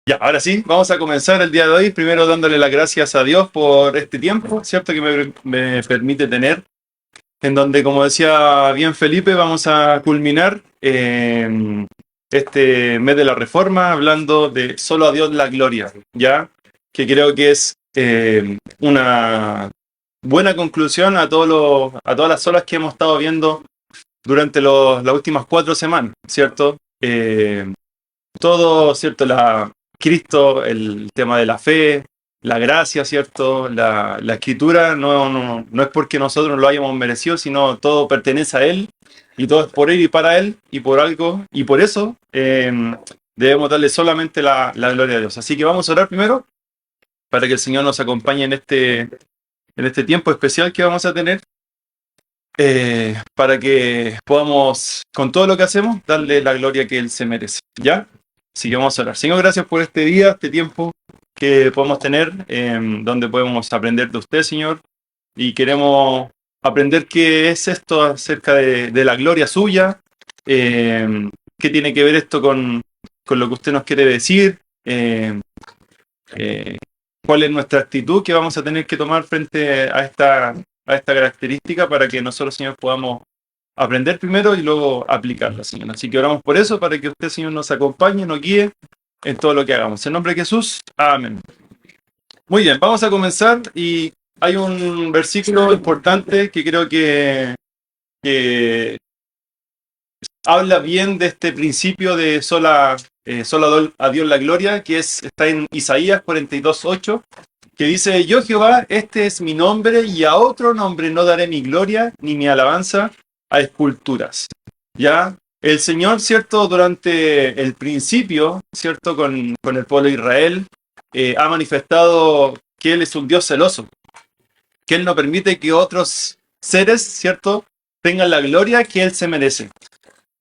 Ya, ahora sí, vamos a comenzar el día de hoy, primero dándole las gracias a Dios por este tiempo, ¿cierto? Que me permite tener, en donde, como decía bien Felipe, vamos a culminar este mes de la Reforma hablando de solo a Dios la gloria, ¿ya? Que creo que es una buena conclusión a a todas las olas que hemos estado viendo durante las últimas 4 semanas, ¿cierto? Todo, ¿cierto? Cristo, el tema de la fe, la gracia, ¿cierto? La escritura no es porque nosotros lo hayamos merecido, sino todo pertenece a Él y todo es por Él y para Él y por algo y por eso debemos darle solamente la gloria a Dios. Así que vamos a orar primero para que el Señor nos acompañe en este tiempo especial que vamos a tener. Para que podamos, con todo lo que hacemos, darle la gloria que Él se merece. ¿Ya? Así que vamos a orar. Señor, gracias por este día, este tiempo que podemos tener, donde podemos aprender de usted, Señor, y queremos aprender qué es esto acerca de la gloria suya, qué tiene que ver esto con lo que usted nos quiere decir, eh, cuál es nuestra actitud que vamos a tener que tomar frente a esta característica para que nosotros, Señor, podamos aprender primero y luego aplicarla, Señor. Así que oramos por eso, para que usted, Señor, nos acompañe, nos guíe en todo lo que hagamos. En nombre de Jesús, amén. Muy bien, vamos a comenzar y hay un versículo importante que creo que habla bien de este principio de solo a Dios la gloria, que está en Isaías 42:8, que dice: Yo Jehová, este es mi nombre, y a otro nombre no daré mi gloria ni mi alabanza a esculturas. ¿Ya? El Señor, ¿cierto? Durante el principio, ¿cierto? Con el pueblo de Israel, ha manifestado que Él es un Dios celoso, que Él no permite que otros seres, ¿cierto? Tengan la gloria que Él se merece.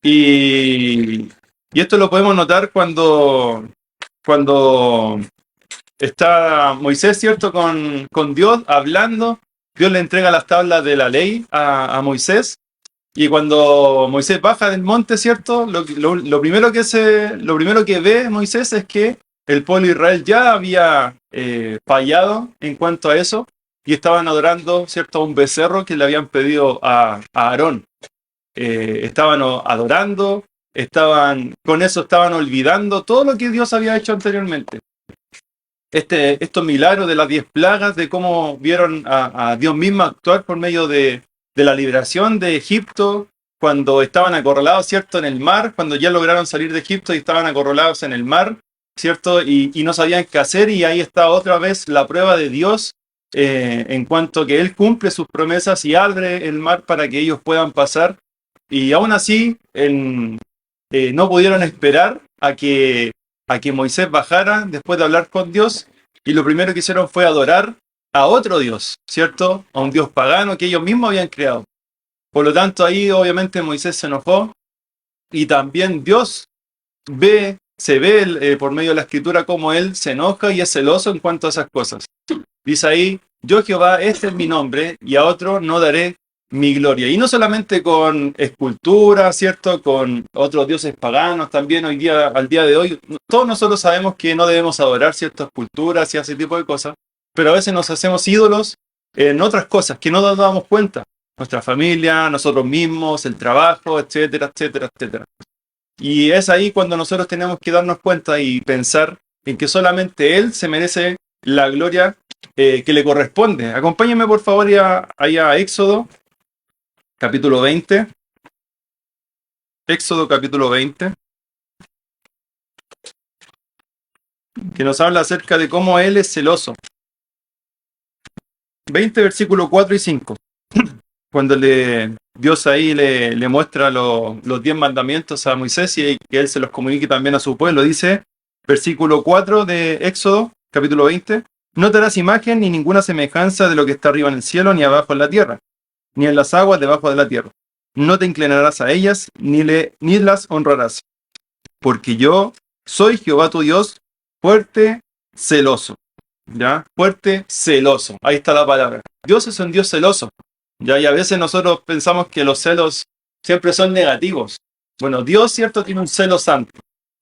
Y esto lo podemos notar cuando está Moisés, ¿cierto? Con Dios hablando. Dios le entrega las tablas de la ley a Moisés. Y cuando Moisés baja del monte, ¿cierto? Lo primero que ve Moisés es que el pueblo de Israel ya había fallado en cuanto a eso y estaban adorando, ¿cierto? A un becerro que le habían pedido a Aarón. Estaban adorando, con eso estaban olvidando todo lo que Dios había hecho anteriormente. Estos milagros de las 10 plagas, de cómo vieron a Dios mismo actuar por medio de la liberación de Egipto, cuando estaban acorralados, ¿cierto?, en el mar, cuando ya lograron salir de Egipto y estaban acorralados en el mar, ¿cierto?, y no sabían qué hacer, y ahí está otra vez la prueba de Dios, en cuanto que Él cumple sus promesas y abre el mar para que ellos puedan pasar, y aún así no pudieron esperar a que Moisés bajara después de hablar con Dios, y lo primero que hicieron fue adorar a otro Dios, ¿cierto? A un Dios pagano que ellos mismos habían creado. Por lo tanto, ahí obviamente Moisés se enojó, y también Dios se ve por medio de la escritura cómo Él se enoja y es celoso en cuanto a esas cosas. Dice ahí: Yo Jehová, este es mi nombre, y a otro no daré mi gloria. Y no solamente con esculturas, ¿cierto? Con otros dioses paganos, también al día de hoy, todos nosotros sabemos que no debemos adorar ciertas culturas y ese tipo de cosas, pero a veces nos hacemos ídolos en otras cosas que no nos damos cuenta. Nuestra familia, nosotros mismos, el trabajo, etcétera, etcétera, etcétera. Y es ahí cuando nosotros tenemos que darnos cuenta y pensar en que solamente Él se merece la gloria que le corresponde. Acompáñenme por favor ahí a Éxodo capítulo 20. Éxodo capítulo 20, que nos habla acerca de cómo Él es celoso. 20, versículo 4 y 5. Cuando Dios ahí le muestra los 10 mandamientos a Moisés y que Él se los comunique también a su pueblo, dice, versículo 4 de Éxodo capítulo 20, no te harás imagen ni ninguna semejanza de lo que está arriba en el cielo, ni abajo en la tierra, ni en las aguas debajo de la tierra. No te inclinarás a ellas, ni las honrarás. Porque yo soy Jehová tu Dios, fuerte, celoso. ¿Ya? Fuerte, celoso. Ahí está la palabra. Dios es un Dios celoso. ¿Ya? Y a veces nosotros pensamos que los celos siempre son negativos. Bueno, Dios, cierto, tiene un celo santo,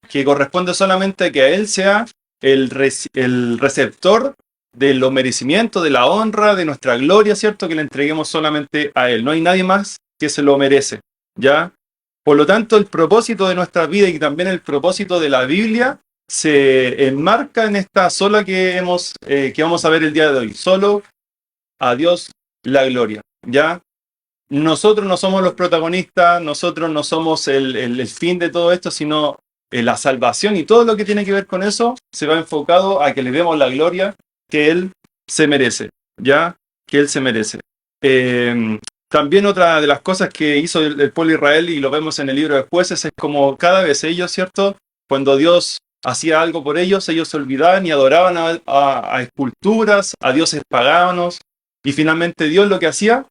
que corresponde solamente a que a Él sea el receptor de los merecimientos, de la honra, de nuestra gloria, ¿cierto? Que le entreguemos solamente a Él. No hay nadie más que se lo merece, ¿ya? Por lo tanto, el propósito de nuestra vida y también el propósito de la Biblia se enmarca en esta sola que vamos a ver el día de hoy. Solo a Dios la gloria, ¿ya? Nosotros no somos los protagonistas, nosotros no somos el fin de todo esto, sino la salvación y todo lo que tiene que ver con eso se va enfocado a que le demos la gloria que Él se merece, ¿ya? Que Él se merece. También otra de las cosas que hizo el pueblo de Israel, y lo vemos en el libro de Jueces, es como cada vez ellos, ¿cierto? Cuando Dios hacía algo por ellos, ellos se olvidaban y adoraban a esculturas, a dioses paganos, y finalmente Dios lo que hacía,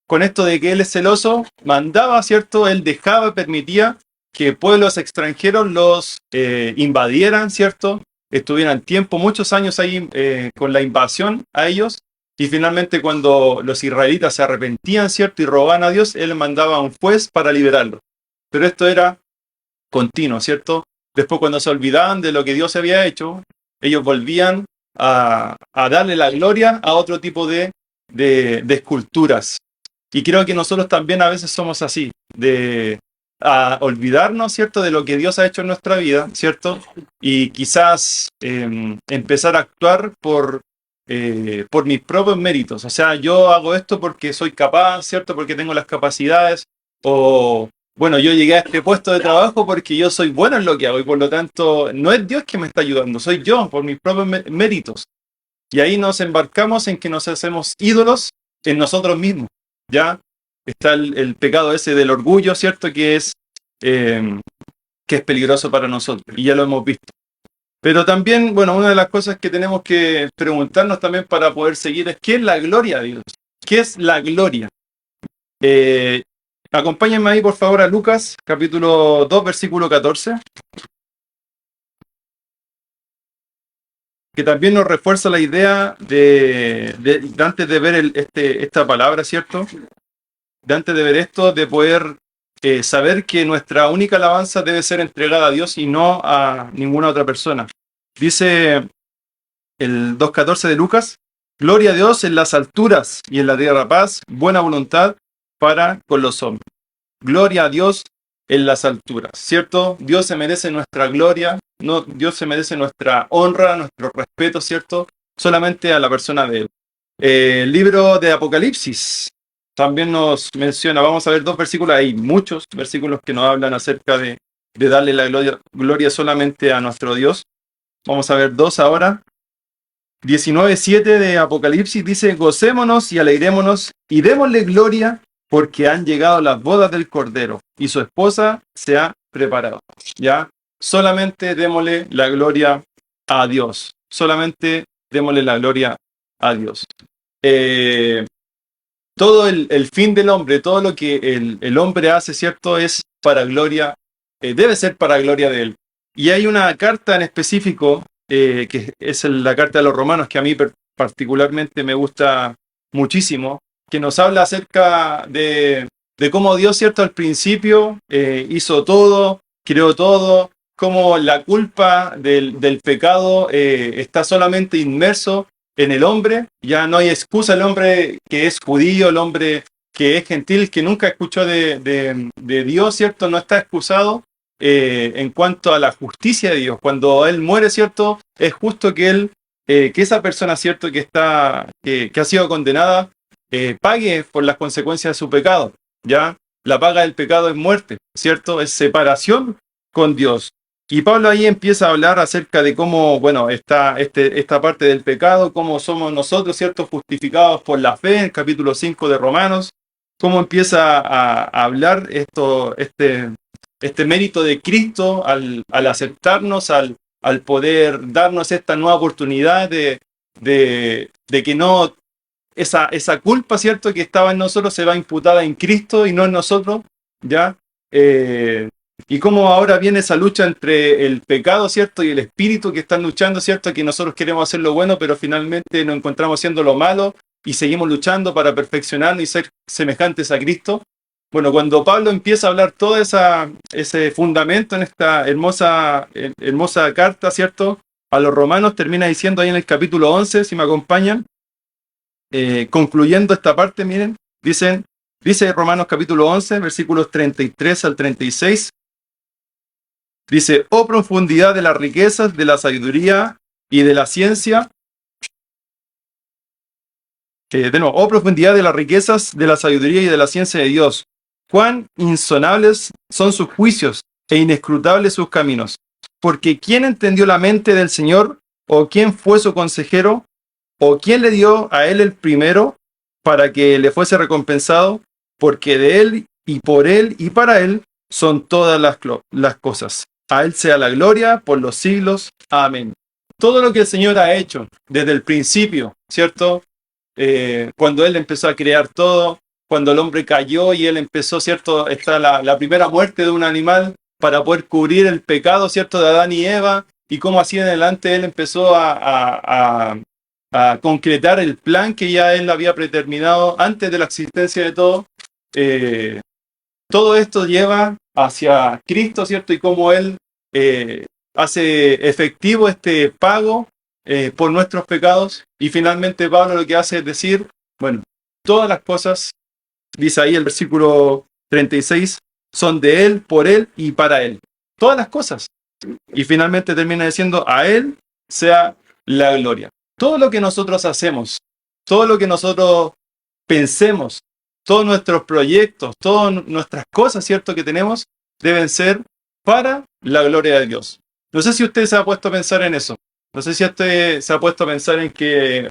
con esto de que Él es celoso, mandaba, ¿cierto? Él dejaba, permitía que pueblos extranjeros los invadieran, ¿cierto? Estuvieran tiempo, muchos años ahí con la invasión a ellos, y finalmente cuando los israelitas se arrepentían, ¿cierto? Y robaban a Dios, Él mandaba a un juez para liberarlos. Pero esto era continuo, ¿cierto? Después cuando se olvidaban de lo que Dios había hecho, ellos volvían a darle la gloria a otro tipo de esculturas. Y creo que nosotros también a veces somos así, de olvidarnos, ¿cierto?, de lo que Dios ha hecho en nuestra vida, ¿cierto? Y quizás empezar a actuar por mis propios méritos. O sea, yo hago esto porque soy capaz, ¿cierto? Porque tengo las capacidades. O, bueno, yo llegué a este puesto de trabajo porque yo soy bueno en lo que hago y por lo tanto no es Dios que me está ayudando, soy yo por mis propios méritos. Y ahí nos embarcamos en que nos hacemos ídolos en nosotros mismos. Ya está el pecado ese del orgullo, ¿cierto? Eh, que es peligroso para nosotros y ya lo hemos visto. Pero también, bueno, una de las cosas que tenemos que preguntarnos también para poder seguir es ¿qué es la gloria de Dios? ¿Qué es la gloria? Acompáñenme ahí por favor a Lucas, capítulo 2, versículo 14. Que también nos refuerza la idea de antes de ver esta palabra, ¿cierto? De antes de ver esto, de poder saber que nuestra única alabanza debe ser entregada a Dios y no a ninguna otra persona. Dice el 2.14 de Lucas, gloria a Dios en las alturas y en la tierra paz, buena voluntad para con los hombres. Gloria a Dios en las alturas, ¿cierto? Dios se merece nuestra gloria, no, Dios se merece nuestra honra, nuestro respeto, ¿cierto? Solamente a la persona de Él. El libro de Apocalipsis también nos menciona, vamos a ver dos versículos, hay muchos versículos que nos hablan acerca de darle la gloria solamente a nuestro Dios. Vamos a ver dos ahora. 19:7 de Apocalipsis dice, gocémonos y alegrémonos y démosle gloria porque han llegado las bodas del Cordero y su esposa se ha preparado. ¿Ya? Solamente démosle la gloria a Dios. Solamente démosle la gloria a Dios. Todo el fin del hombre, todo lo que el hombre hace, ¿cierto? Es para gloria, debe ser para gloria de Él. Y hay una carta en específico, que es la carta de los Romanos, que a mí particularmente me gusta muchísimo, que nos habla acerca de cómo Dios, ¿cierto? Al principio hizo todo, creó todo, cómo la culpa del pecado está solamente inmerso en el hombre, ya no hay excusa. El hombre que es judío, el hombre que es gentil, que nunca escuchó de Dios, ¿cierto? No está excusado en cuanto a la justicia de Dios. Cuando Él muere, ¿cierto? Es justo que que esa persona, ¿cierto? Que ha sido condenada, pague por las consecuencias de su pecado, ¿ya? La paga del pecado es muerte, ¿cierto? Es separación con Dios. Y Pablo ahí empieza a hablar acerca de cómo, bueno, está esta parte del pecado, cómo somos nosotros, ¿cierto? Justificados por la fe, en el capítulo 5 de Romanos, cómo empieza a hablar este mérito de Cristo al aceptarnos, al poder darnos esta nueva oportunidad de que no, esa culpa, ¿cierto?, que estaba en nosotros se va imputada en Cristo y no en nosotros, ¿ya? Y cómo ahora viene esa lucha entre el pecado, ¿cierto?, y el espíritu que están luchando, ¿cierto?, que nosotros queremos hacer lo bueno, pero finalmente nos encontramos haciendo lo malo y seguimos luchando para perfeccionarnos y ser semejantes a Cristo. Bueno, cuando Pablo empieza a hablar todo ese fundamento en esta hermosa carta, ¿cierto?, a los romanos termina diciendo ahí en el capítulo 11, si me acompañan, concluyendo esta parte, miren, dice Romanos capítulo 11, versículos 33 al 36, dice, oh profundidad de las riquezas, de la sabiduría y de la ciencia, oh profundidad de las riquezas, de la sabiduría y de la ciencia de Dios, cuán insonables son sus juicios e inescrutables sus caminos. Porque ¿quién entendió la mente del Señor? ¿O quién fue su consejero? ¿O quién le dio a él el primero para que le fuese recompensado? Porque de él y por él y para él son todas las cosas. A él sea la gloria por los siglos. Amén. Todo lo que el Señor ha hecho desde el principio, ¿cierto? Cuando él empezó a crear todo, cuando el hombre cayó y él empezó, ¿cierto? Está la primera muerte de un animal para poder cubrir el pecado, ¿cierto? De Adán y Eva, y cómo así en adelante él empezó a concretar el plan que ya él había predeterminado antes de la existencia de todo. Todo esto lleva hacia Cristo, ¿cierto? Y cómo él hace efectivo este pago por nuestros pecados. Y finalmente Pablo lo que hace es decir, bueno, todas las cosas, dice ahí el versículo 36, son de él, por él y para él. Todas las cosas. Y finalmente termina diciendo, a él sea la gloria. Todo lo que nosotros hacemos, todo lo que nosotros pensemos, todos nuestros proyectos, todas nuestras cosas, ¿cierto?, que tenemos, deben ser para la gloria de Dios. No sé si usted se ha puesto a pensar en eso. No sé si usted se ha puesto a pensar en que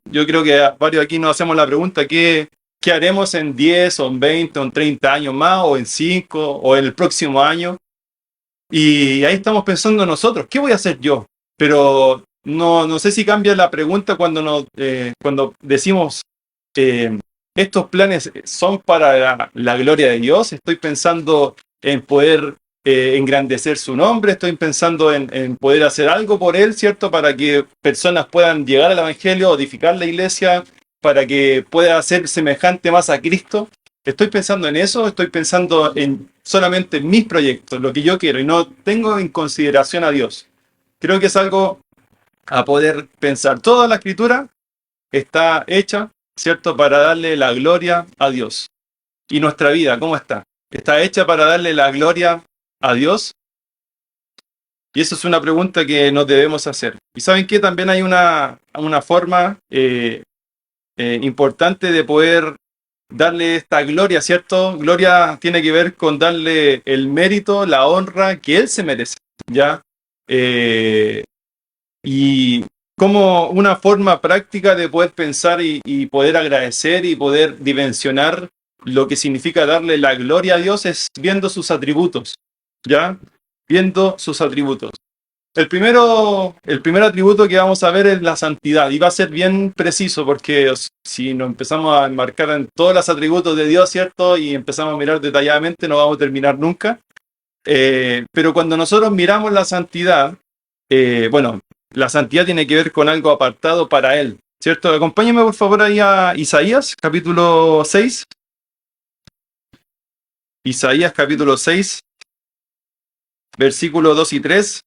yo creo que varios aquí nos hacemos la pregunta, ¿qué haremos en 10 o en 20 o en 30 años más o en 5 o en el próximo año? Y ahí estamos pensando nosotros, ¿qué voy a hacer yo? Pero no sé si cambia la pregunta cuando decimos estos planes son para la gloria de Dios. Estoy pensando en poder engrandecer su nombre, estoy pensando en poder hacer algo por él, ¿cierto? Para que personas puedan llegar al Evangelio, edificar la iglesia, para que pueda ser semejante más a Cristo. Estoy pensando en eso, estoy pensando en solamente mis proyectos, lo que yo quiero, y no tengo en consideración a Dios. Creo que es algo a poder pensar. Toda la escritura está hecha, ¿cierto?, para darle la gloria a Dios. ¿Y nuestra vida cómo está? ¿Está hecha para darle la gloria a Dios? Y eso es una pregunta que nos debemos hacer. ¿Y saben qué? También hay una forma importante de poder darle esta gloria, ¿cierto? Gloria tiene que ver con darle el mérito, la honra que Él se merece, ¿ya? Y como una forma práctica de poder pensar y poder agradecer y poder dimensionar lo que significa darle la gloria a Dios es viendo sus atributos, ¿ya? Viendo sus atributos. El primer atributo que vamos a ver es la santidad, y va a ser bien preciso porque si nos empezamos a enmarcar en todos los atributos de Dios, ¿cierto? Y empezamos a mirar detalladamente, no vamos a terminar nunca. Pero cuando nosotros miramos la santidad, bueno, la santidad tiene que ver con algo apartado para Él, ¿cierto? Acompáñenme por favor ahí a Isaías, capítulo 6. Isaías, capítulo 6, versículos 2 y 3.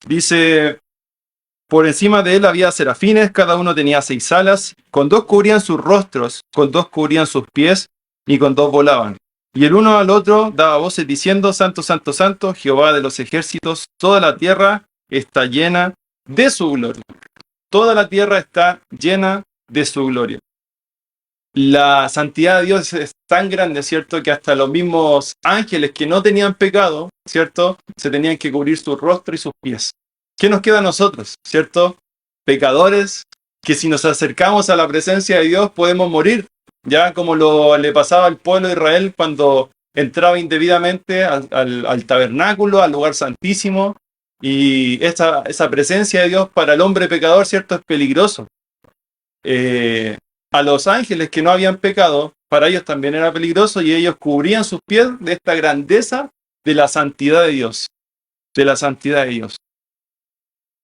Dice, por encima de él había serafines, cada uno tenía 6 alas, con 2 cubrían sus rostros, con 2 cubrían sus pies, y con 2 volaban. Y el uno al otro daba voces diciendo, Santo, Santo, Santo, Jehová de los ejércitos, toda la tierra está llena de su gloria. Toda la tierra está llena de su gloria. La santidad de Dios es tan grande, ¿cierto?, que hasta los mismos ángeles que no tenían pecado, ¿cierto?, se tenían que cubrir su rostro y sus pies. ¿Qué nos queda a nosotros, ¿cierto? Pecadores, que si nos acercamos a la presencia de Dios podemos morir, ya como le pasaba al pueblo de Israel cuando entraba indebidamente al tabernáculo, al lugar santísimo, y esa presencia de Dios para el hombre pecador, ¿cierto?, es peligroso. A los ángeles que no habían pecado, para ellos también era peligroso, y ellos cubrían sus pies de esta grandeza de la santidad de Dios, de la santidad de Dios.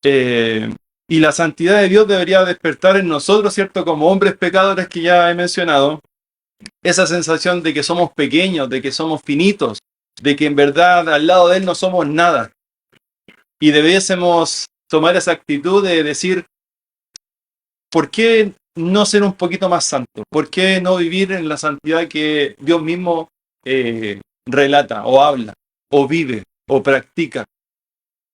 Y la santidad de Dios debería despertar en nosotros, ¿cierto?, como hombres pecadores que ya he mencionado, esa sensación de que somos pequeños, de que somos finitos, de que en verdad al lado de Él no somos nada. Y debiésemos tomar esa actitud de decir, ¿por qué no ser un poquito más santo? ¿Por qué no vivir en la santidad que Dios mismo relata o habla o vive o practica?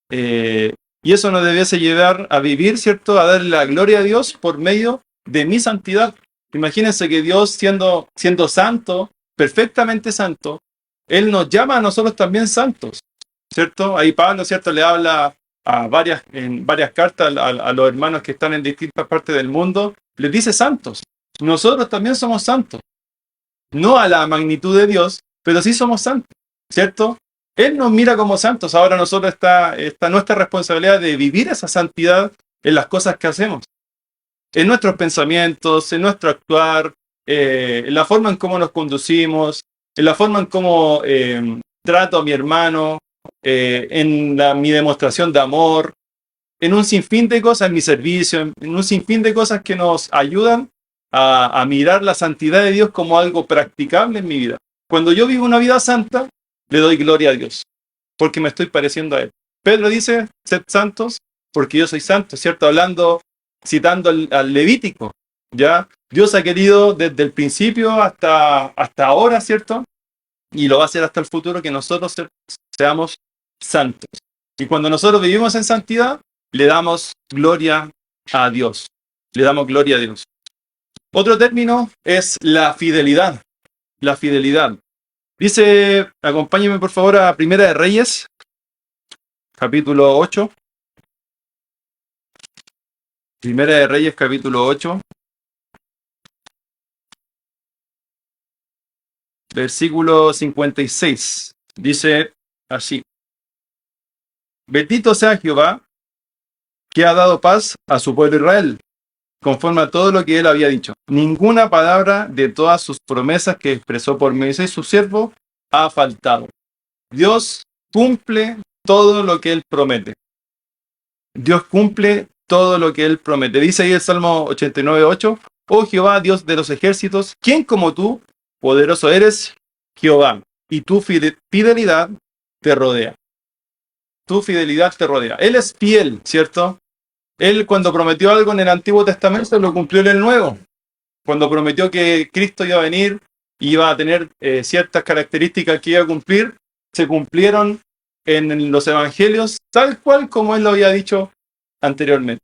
Y eso nos debiese llevar a vivir, ¿cierto? A darle la gloria a Dios por medio de mi santidad. Imagínense que Dios, siendo santo, perfectamente santo, Él nos llama a nosotros también santos, ¿cierto? Ahí Pablo, ¿cierto? Le habla en varias cartas a los hermanos que están en distintas partes del mundo, les dice santos. Nosotros también somos santos. No a la magnitud de Dios, pero sí somos santos, ¿cierto? Él nos mira como santos. Ahora nosotros está nuestra responsabilidad de vivir esa santidad en las cosas que hacemos, en nuestros pensamientos, en nuestro actuar, en la forma en cómo nos conducimos, en la forma en cómo trato a mi hermano, mi demostración de amor, en un sinfín de cosas, en mi servicio, en un sinfín de cosas que nos ayudan a mirar la santidad de Dios como algo practicable en mi vida. Cuando yo vivo una vida santa, le doy gloria a Dios, porque me estoy pareciendo a Él. Pedro dice, sed santos, porque yo soy santo, ¿cierto? Citando al Levítico, ¿ya? Dios ha querido desde el principio hasta ahora, ¿cierto? Y lo va a hacer hasta el futuro, que nosotros seamos santos. Y cuando nosotros vivimos en santidad, le damos gloria a Dios. Le damos gloria a Dios. Otro término es la fidelidad. La fidelidad. Dice, acompáñenme por favor a Primera de Reyes, capítulo 8. Primera de Reyes, capítulo 8. Versículo 56. Dice así. Bendito sea Jehová, que ha dado paz a su pueblo Israel, conforme a todo lo que él había dicho. Ninguna palabra de todas sus promesas que expresó por Moisés su siervo ha faltado. Dios cumple todo lo que él promete. Dios cumple todo lo que él promete. Dice ahí el Salmo 89:8, oh Jehová, Dios de los ejércitos, ¿quién como tú, poderoso eres, Jehová? Y tu fidelidad te rodea. Tu fidelidad te rodea. Él es fiel, ¿cierto? Él cuando prometió algo en el Antiguo Testamento lo cumplió en el Nuevo. Cuando prometió que Cristo iba a venir y iba a tener ciertas características que iba a cumplir, se cumplieron en los evangelios tal cual como él lo había dicho anteriormente.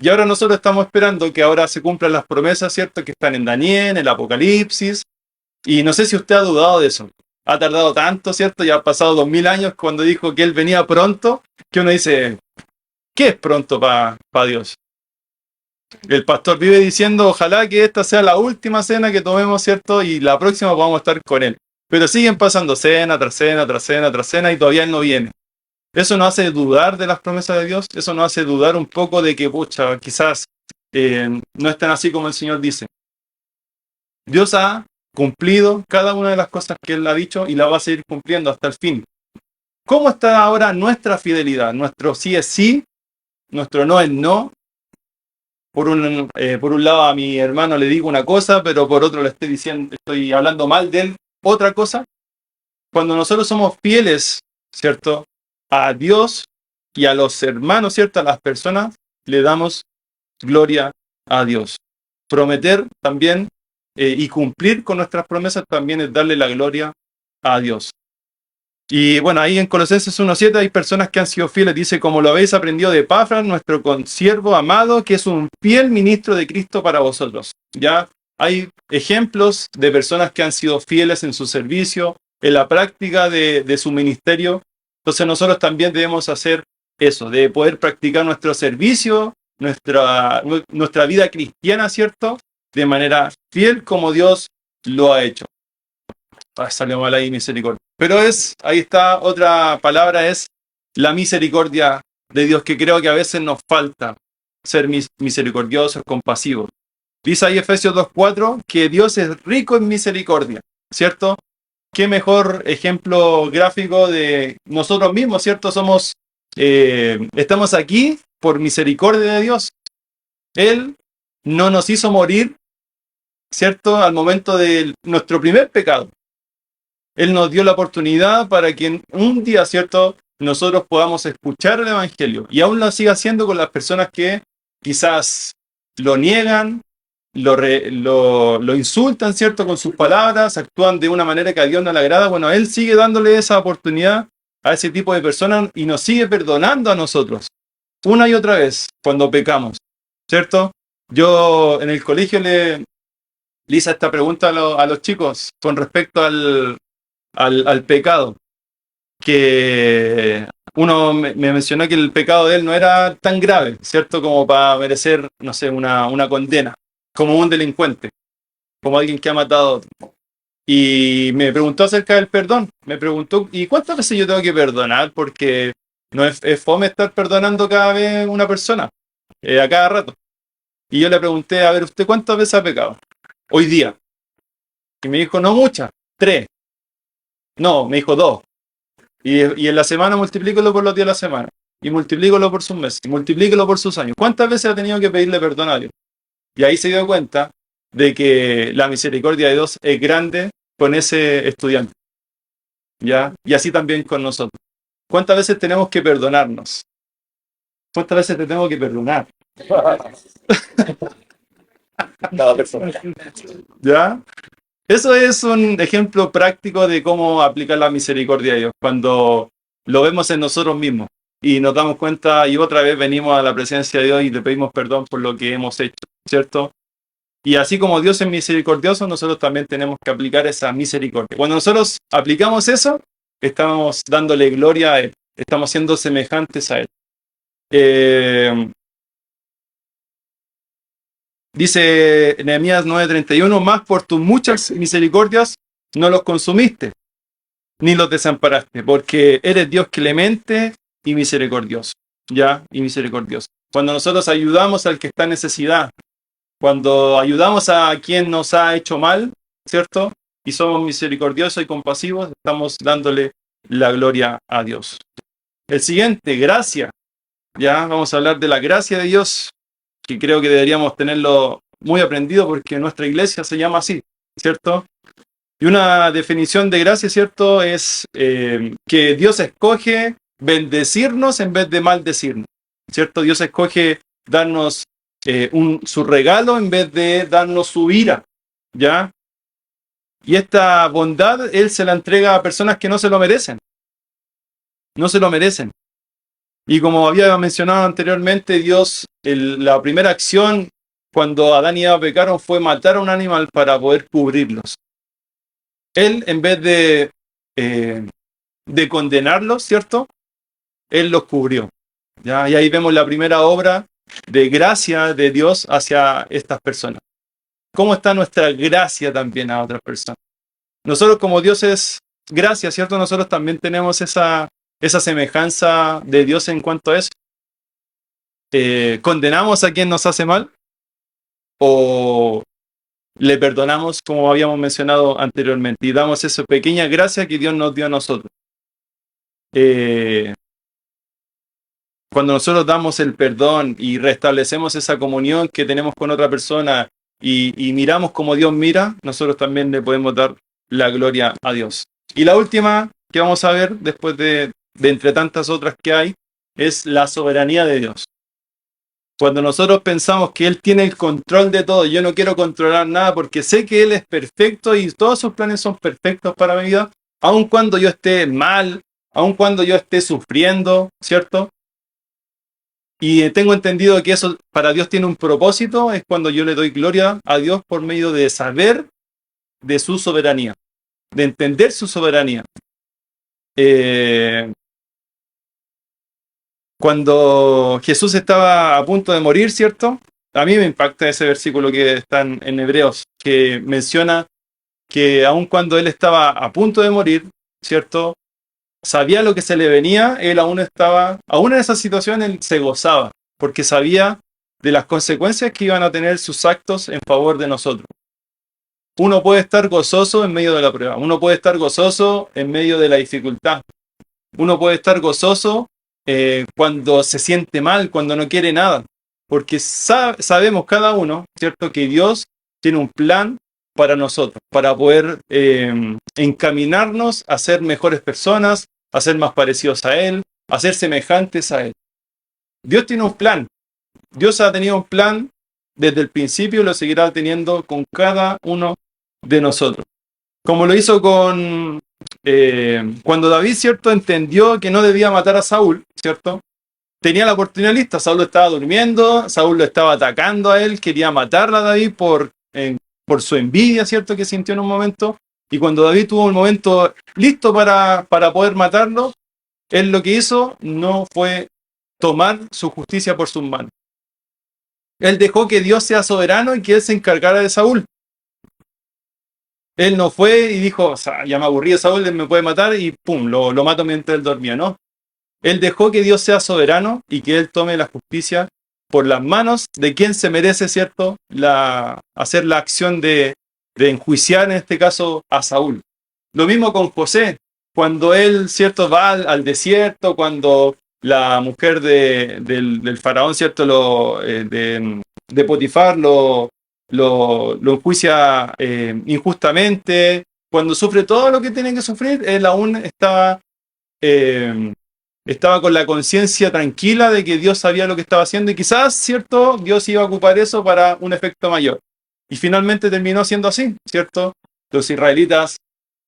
Y ahora nosotros estamos esperando que ahora se cumplan las promesas, ¿cierto? Que están en Daniel, en el Apocalipsis. Y no sé si usted ha dudado de eso. Ha tardado tanto, ¿cierto? Ya ha pasado 2000 años cuando dijo que él venía pronto, que uno dice, ¿qué es pronto para Dios? El pastor vive diciendo, ojalá que esta sea la última cena que tomemos, ¿cierto? Y la próxima vamos a estar con él. Pero siguen pasando cena tras cena, tras cena, tras cena, y todavía él no viene. Eso nos hace dudar de las promesas de Dios. Eso nos hace dudar un poco de que, pucha, quizás no estén así como el Señor dice. Dios ha cumplido cada una de las cosas que Él ha dicho y la va a seguir cumpliendo hasta el fin. ¿Cómo está ahora nuestra fidelidad? Nuestro sí es sí, nuestro no es no. Por un lado a mi hermano le digo una cosa, pero por otro le estoy hablando mal de él otra cosa. Cuando nosotros somos fieles, ¿cierto? A Dios y a los hermanos, ¿cierto? A las personas, le damos gloria a Dios. Prometer también y cumplir con nuestras promesas también es darle la gloria a Dios. Y bueno, ahí en Colosenses 1:7 hay personas que han sido fieles. Dice, como lo habéis aprendido de Epafras, nuestro consiervo amado, que es un fiel ministro de Cristo para vosotros. Ya hay ejemplos de personas que han sido fieles en su servicio, en la práctica de su ministerio. Entonces nosotros también debemos hacer eso, de poder practicar nuestro servicio, nuestra vida cristiana, ¿cierto? De manera fiel como Dios lo ha hecho. Salió mal ahí misericordia. Pero ahí está otra palabra, es la misericordia de Dios, que creo que a veces nos falta ser misericordiosos, compasivos. Dice ahí Efesios 2:4 que Dios es rico en misericordia, ¿cierto? Qué mejor ejemplo gráfico de nosotros mismos, ¿cierto? Estamos aquí por misericordia de Dios. Él no nos hizo morir ¿cierto? Al momento de nuestro primer pecado. Él nos dio la oportunidad para que un día, ¿cierto?, nosotros podamos escuchar el Evangelio. Y aún lo sigue haciendo con las personas que quizás lo niegan, lo insultan, ¿cierto?, con sus palabras, actúan de una manera que a Dios no le agrada. Bueno, Él sigue dándole esa oportunidad a ese tipo de personas y nos sigue perdonando a nosotros, una y otra vez, cuando pecamos, ¿cierto? Yo en el colegio le hice esta pregunta a los chicos con respecto al pecado, que uno me mencionó que el pecado de él no era tan grave, ¿cierto? Como para merecer, no sé, una condena, como un delincuente, como alguien que ha matado a otro. Y me preguntó acerca del perdón. Me preguntó, ¿y cuántas veces yo tengo que perdonar? Porque no es fome estar perdonando cada vez una persona, a cada rato. Y yo le pregunté, a ver, ¿usted cuántas veces ha pecado? Hoy día. Y me dijo, no muchas, 3. No, me dijo 2. Y en la semana multiplícalo por los días de la semana. Y multiplícalo por sus meses. Y multiplícalo por sus años. ¿Cuántas veces ha tenido que pedirle perdón a Dios? Y ahí se dio cuenta de que la misericordia de Dios es grande con ese estudiante. ¿Ya? Y así también con nosotros. ¿Cuántas veces tenemos que perdonarnos? ¿Cuántas veces te tengo que perdonar? Cada persona. ¿Ya? Eso es un ejemplo práctico de cómo aplicar la misericordia de Dios. Cuando lo vemos en nosotros mismos y nos damos cuenta y otra vez venimos a la presencia de Dios y le pedimos perdón por lo que hemos hecho, ¿cierto? Y así como Dios es misericordioso, nosotros también tenemos que aplicar esa misericordia. Cuando nosotros aplicamos eso, estamos dándole gloria a Él, estamos siendo semejantes a Él. Dice Nehemías 9:31, más por tus muchas misericordias no los consumiste, ni los desamparaste, porque eres Dios clemente y misericordioso, ¿ya? Y misericordioso. Cuando nosotros ayudamos al que está en necesidad, cuando ayudamos a quien nos ha hecho mal, ¿cierto? Y somos misericordiosos y compasivos, estamos dándole la gloria a Dios. El siguiente, gracia. Ya vamos a hablar de la gracia de Dios, que creo que deberíamos tenerlo muy aprendido porque nuestra iglesia se llama así, ¿cierto? Y una definición de gracia, ¿cierto? Es que Dios escoge bendecirnos en vez de maldecirnos, ¿cierto? Dios escoge darnos su regalo en vez de darnos su ira, ¿ya? Y esta bondad Él se la entrega a personas que no se lo merecen. No se lo merecen. Y como había mencionado anteriormente, Dios, la primera acción cuando Adán y Eva pecaron fue matar a un animal para poder cubrirlos. Él, en vez de condenarlos, ¿cierto? Él los cubrió. ¿Ya? Y ahí vemos la primera obra de gracia de Dios hacia estas personas. ¿Cómo está nuestra gracia también a otras personas? Nosotros como Dios es gracia, ¿cierto? Nosotros también tenemos esa semejanza de Dios en cuanto a eso. ¿Condenamos a quien nos hace mal? ¿O le perdonamos, como habíamos mencionado anteriormente, y damos esa pequeña gracia que Dios nos dio a nosotros? Cuando nosotros damos el perdón y restablecemos esa comunión que tenemos con otra persona y miramos como Dios mira, nosotros también le podemos dar la gloria a Dios. Y la última que vamos a ver, después de entre tantas otras que hay, es la soberanía de Dios. Cuando nosotros pensamos que Él tiene el control de todo, yo no quiero controlar nada porque sé que Él es perfecto y todos sus planes son perfectos para mi vida, aun cuando yo esté mal, aun cuando yo esté sufriendo, ¿cierto? Y tengo entendido que eso para Dios tiene un propósito, es cuando yo le doy gloria a Dios por medio de saber de su soberanía, de entender su soberanía. Cuando Jesús estaba a punto de morir, ¿cierto? A mí me impacta ese versículo que está en Hebreos, que menciona que aun cuando él estaba a punto de morir, ¿cierto? Sabía lo que se le venía, él aún en esa situación él se gozaba, porque sabía de las consecuencias que iban a tener sus actos en favor de nosotros. Uno puede estar gozoso en medio de la prueba, uno puede estar gozoso en medio de la dificultad, uno puede estar gozoso cuando se siente mal, cuando no quiere nada, porque sabemos cada uno, ¿cierto?, que Dios tiene un plan para nosotros, para poder encaminarnos a ser mejores personas, a ser más parecidos a Él, a ser semejantes a Él. Dios tiene un plan. Dios ha tenido un plan desde el principio y lo seguirá teniendo con cada uno de nosotros. Como lo hizo con cuando David, ¿cierto?, entendió que no debía matar a Saúl, ¿cierto? Tenía la oportunidad lista. Saúl estaba durmiendo, Saúl lo estaba atacando a él, quería matarla a David por su envidia, ¿cierto?, que sintió en un momento. Y cuando David tuvo un momento listo para poder matarlo, él lo que hizo no fue tomar su justicia por sus manos. Él dejó que Dios sea soberano y que Él se encargara de Saúl. Él no fue y dijo, o sea, ya me aburrí de Saúl, él me puede matar y pum, lo mato mientras él dormía, ¿no? Él dejó que Dios sea soberano y que Él tome la justicia por las manos de quien se merece, ¿cierto?, hacer la acción de enjuiciar, en este caso, a Saúl. Lo mismo con José, cuando él, ¿cierto?, va al desierto, cuando la mujer del faraón, ¿cierto?, de Potifar lo enjuicia injustamente, cuando sufre todo lo que tiene que sufrir, él aún estaba con la conciencia tranquila de que Dios sabía lo que estaba haciendo y quizás, ¿cierto?, Dios iba a ocupar eso para un efecto mayor. Y finalmente terminó siendo así, ¿cierto? Los israelitas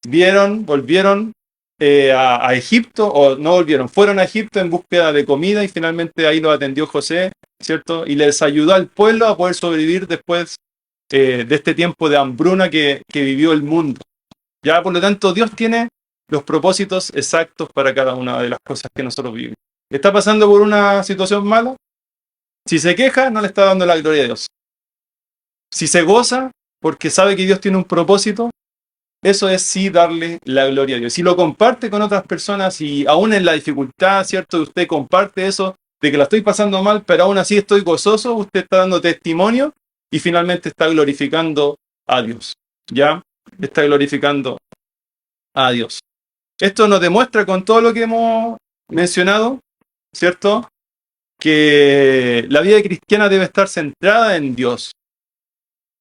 volvieron a Egipto, o no volvieron, fueron a Egipto en búsqueda de comida y finalmente ahí lo atendió José, ¿cierto? Y les ayudó al pueblo a poder sobrevivir después de este tiempo de hambruna que vivió el mundo. Ya, por lo tanto, Dios tiene los propósitos exactos para cada una de las cosas que nosotros vivimos. ¿Está pasando por una situación mala? Si se queja, no le está dando la gloria a Dios. Si se goza porque sabe que Dios tiene un propósito, eso es sí darle la gloria a Dios. Si lo comparte con otras personas y aún en la dificultad, ¿cierto?, usted comparte eso, de que la estoy pasando mal, pero aún así estoy gozoso, usted está dando testimonio y finalmente está glorificando a Dios. ¿Ya? Está glorificando a Dios. Esto nos demuestra con todo lo que hemos mencionado, ¿cierto?, que la vida cristiana debe estar centrada en Dios.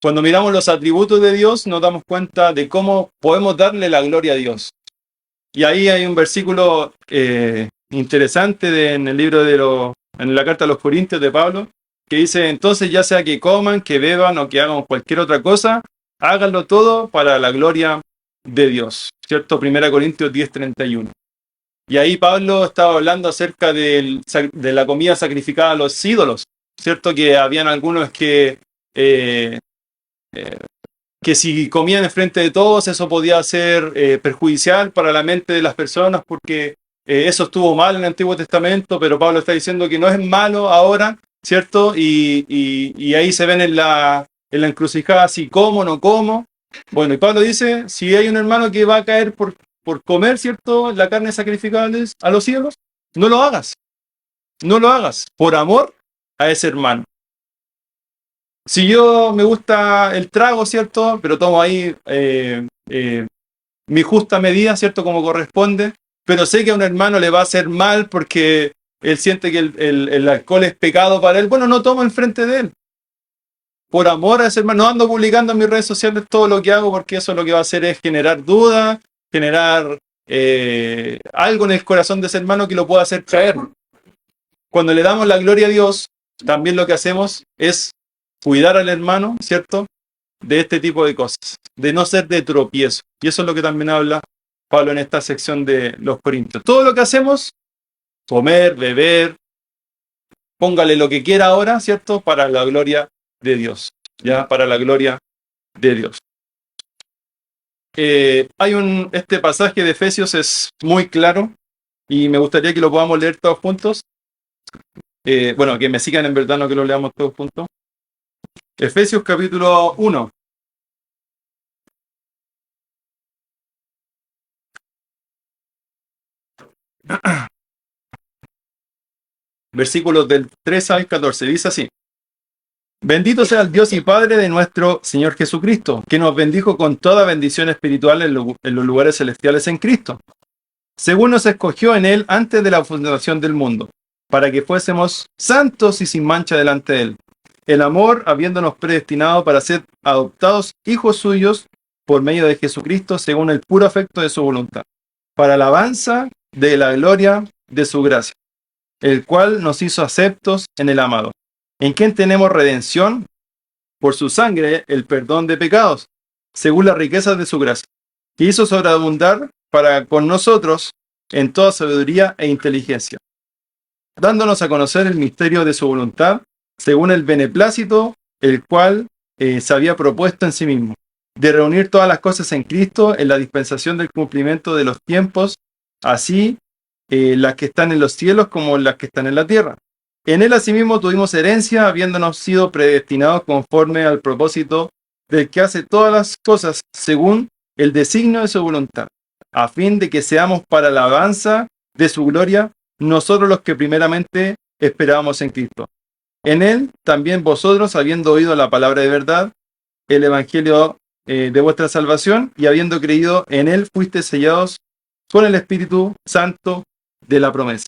Cuando miramos los atributos de Dios, nos damos cuenta de cómo podemos darle la gloria a Dios. Y ahí hay un versículo interesante en el libro en la carta a los Corintios de Pablo, que dice, entonces ya sea que coman, que beban o que hagan cualquier otra cosa, háganlo todo para la gloria de Dios, ¿cierto? 1 Corintios 10:31. Y ahí Pablo estaba hablando acerca de la comida sacrificada a los ídolos, ¿cierto? Que habían algunos que si comían enfrente de todos, eso podía ser perjudicial para la mente de las personas, porque eso estuvo mal en el Antiguo Testamento, pero Pablo está diciendo que no es malo ahora, ¿cierto? Y ahí se ven en la encrucijada si como, no como. Bueno, y Pablo dice, si hay un hermano que va a caer por comer, ¿cierto?, la carne sacrificada a los ídolos, no lo hagas. No lo hagas por amor a ese hermano. Si yo me gusta el trago, ¿cierto?, pero tomo ahí mi justa medida, ¿cierto?, como corresponde, pero sé que a un hermano le va a hacer mal porque él siente que el alcohol es pecado para él, bueno, no tomo enfrente de él. Por amor a ese hermano, no ando publicando en mis redes sociales todo lo que hago porque eso lo que va a hacer es generar dudas, generar algo en el corazón de ese hermano que lo pueda hacer caer. Cuando le damos la gloria a Dios, también lo que hacemos es cuidar al hermano, ¿cierto?, de este tipo de cosas, de no ser de tropiezo. Y eso es lo que también habla Pablo en esta sección de los Corintios. Todo lo que hacemos, comer, beber, póngale lo que quiera ahora, ¿cierto?, para la gloria de Dios, ya, para la gloria de Dios. Este pasaje de Efesios es muy claro y me gustaría que lo podamos leer todos juntos. Bueno, que me sigan en verdad, no que lo leamos todos juntos. Efesios capítulo 1. Versículos del 3 al 14. Dice así. Bendito sea el Dios y Padre de nuestro Señor Jesucristo, que nos bendijo con toda bendición espiritual en los lugares celestiales en Cristo, según nos escogió en Él antes de la fundación del mundo, para que fuésemos santos y sin mancha delante de Él, el amor habiéndonos predestinado para ser adoptados hijos suyos por medio de Jesucristo según el puro afecto de su voluntad, para alabanza de la gloria de su gracia, el cual nos hizo aceptos en el amado, en quien tenemos redención por su sangre, el perdón de pecados, según las riquezas de su gracia, que hizo sobreabundar para con nosotros en toda sabiduría e inteligencia, dándonos a conocer el misterio de su voluntad, según el beneplácito, el cual se había propuesto en sí mismo, de reunir todas las cosas en Cristo en la dispensación del cumplimiento de los tiempos, así las que están en los cielos como las que están en la tierra. En él asimismo tuvimos herencia, habiéndonos sido predestinados conforme al propósito del que hace todas las cosas según el designio de su voluntad, a fin de que seamos para la alabanza de su gloria, nosotros los que primeramente esperábamos en Cristo. En él también vosotros, habiendo oído la palabra de verdad, el evangelio de vuestra salvación, y habiendo creído en él, fuisteis sellados con el Espíritu Santo de la promesa,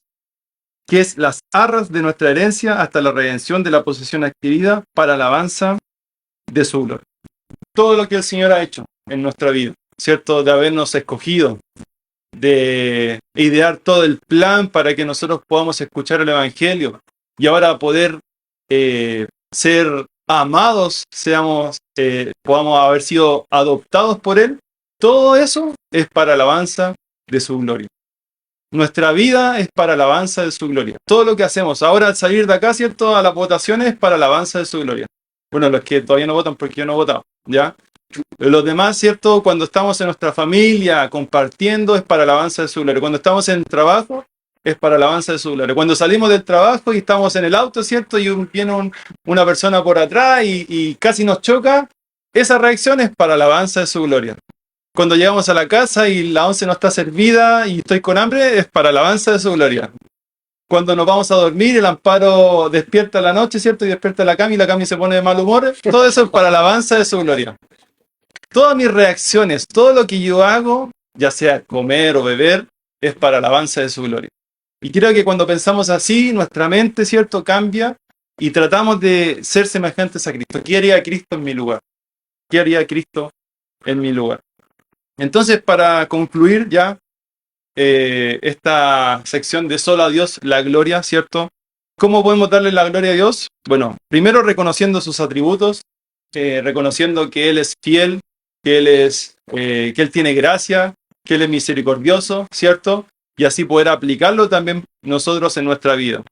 que es las arras de nuestra herencia hasta la redención de la posesión adquirida para alabanza de su gloria. Todo lo que el Señor ha hecho en nuestra vida, ¿cierto? De habernos escogido, de idear todo el plan para que nosotros podamos escuchar el Evangelio y ahora poder ser amados, podamos haber sido adoptados por Él. Todo eso es para alabanza de su gloria. Nuestra vida es para alabanza de su gloria. Todo lo que hacemos ahora al salir de acá, ¿cierto? A las votaciones es para alabanza de su gloria. Bueno, los que todavía no votan porque yo no he votado, ¿ya? Los demás, ¿cierto? Cuando estamos en nuestra familia compartiendo es para alabanza de su gloria. Cuando estamos en el trabajo es para alabanza de su gloria. Cuando salimos del trabajo y estamos en el auto, ¿cierto? Y viene una persona por atrás y casi nos choca, esa reacción es para alabanza de su gloria. Cuando llegamos a la casa y la once no está servida y estoy con hambre, es para alabanza de su gloria. Cuando nos vamos a dormir, el Amparo despierta la noche, ¿cierto? Y despierta la Cami se pone de mal humor. Todo eso es para alabanza de su gloria. Todas mis reacciones, todo lo que yo hago, ya sea comer o beber, es para alabanza de su gloria. Y creo que cuando pensamos así, nuestra mente, ¿cierto?, cambia y tratamos de ser semejantes a Cristo. ¿Qué haría Cristo en mi lugar? ¿Qué haría Cristo en mi lugar? Entonces, para concluir ya esta sección de solo a Dios la gloria, ¿cierto? ¿Cómo podemos darle la gloria a Dios? Bueno, primero reconociendo sus atributos, reconociendo que Él es fiel, que Él tiene gracia, que Él es misericordioso, ¿cierto? Y así poder aplicarlo también nosotros en nuestra vida.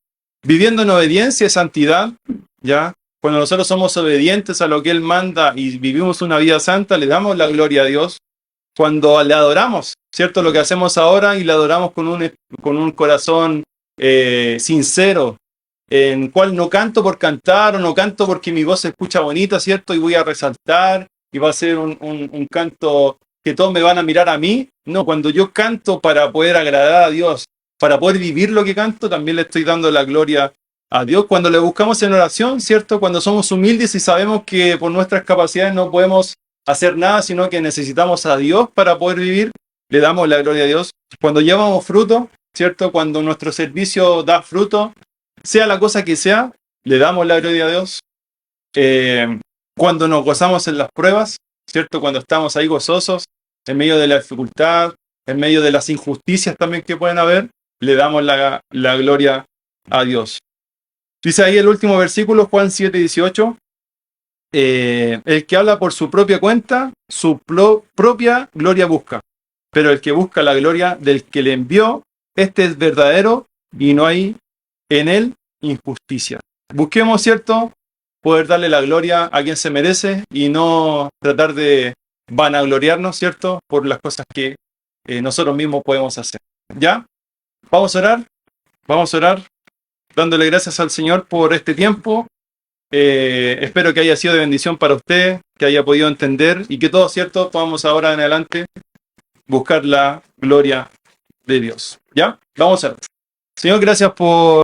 Viviendo en obediencia y santidad, ¿ya? Cuando nosotros somos obedientes a lo que Él manda y vivimos una vida santa, le damos la gloria a Dios. Cuando le adoramos, ¿cierto? Lo que hacemos ahora y le adoramos con un corazón sincero, en cual no canto por cantar o no canto porque mi voz se escucha bonita, ¿cierto? Y voy a resaltar y va a ser un canto que todos me van a mirar a mí. No, cuando yo canto para poder agradar a Dios, para poder vivir lo que canto, también le estoy dando la gloria a Dios. Cuando le buscamos en oración, ¿cierto? Cuando somos humildes y sabemos que por nuestras capacidades no podemos hacer nada, sino que necesitamos a Dios para poder vivir, le damos la gloria a Dios. Cuando llevamos fruto, ¿cierto? Cuando nuestro servicio da fruto, sea la cosa que sea, le damos la gloria a Dios. Cuando nos gozamos en las pruebas, ¿cierto? Cuando estamos ahí gozosos, en medio de la dificultad, en medio de las injusticias también que pueden haber, le damos la gloria a Dios. Dice ahí el último versículo, Juan 7:18. El que habla por su propia cuenta, su propia gloria busca. Pero el que busca la gloria del que le envió, este es verdadero y no hay en él injusticia. Busquemos, ¿cierto?, poder darle la gloria a quien se merece y no tratar de vanagloriarnos, ¿cierto?, por las cosas que nosotros mismos podemos hacer. ¿Ya? Vamos a orar. Vamos a orar dándole gracias al Señor por este tiempo. Espero que haya sido de bendición para usted, que haya podido entender y que todos, ¿cierto?, podamos ahora en adelante buscar la gloria de Dios. ¿Ya? Vamos a ver. Señor, gracias por